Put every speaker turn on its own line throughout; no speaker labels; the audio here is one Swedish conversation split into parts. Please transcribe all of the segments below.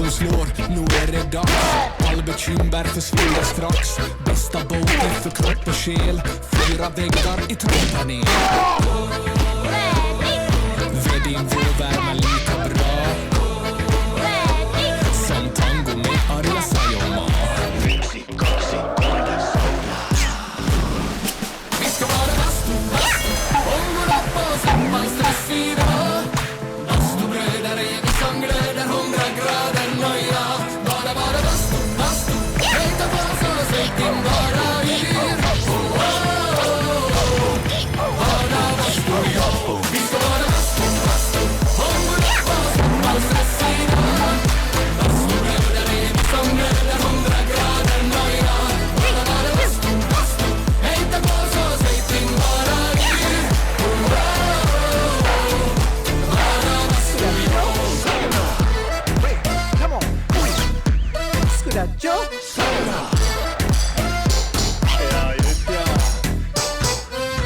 som slår, nu är det dags. All bekymmer försvinner strax. Bästa boken för kropp och själ. 4 väggar i trådpanel. Ved din vårvärme lika bra som tango med Arja Saijonmaa. Vi ska vara bastu, om och rappa och släppa stress i dag. Bastubröder är vi som glöder 100 grader nöja. Bara bastu, hejta på så sätt din bara yr. Bara bastu, ja. Vi ska vara bastu, om och rappa och släppa stress i dag. Bastubröder är vi som glöder 100 grader nöja. Bara bastu, hejta på så sätt din bara yr. Bara bastu, ja.
Come on. Skulle Joe?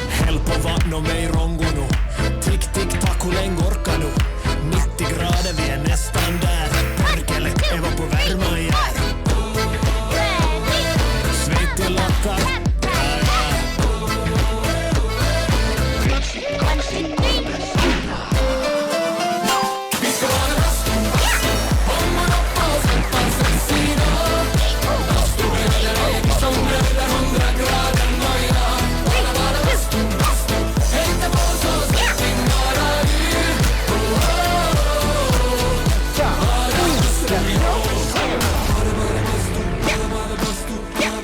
Häll på vatten och mig rongo nu. Tick, tick, tack, hur länge orkar nu? 90 grader, vi är nästan där. Perkele, jag var på värma igen. Svettig lackar. Vi ska vara bastu, om och rappa och släppa stress i dag. Bastubröder är vi som glöder 100 grader nöjda. Bara bastu, hejta på så släpp din bara yr. Bara bastu, ja.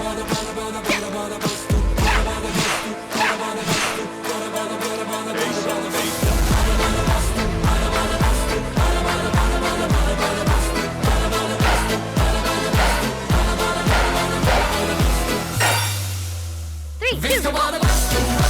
Vi ska vara bastu.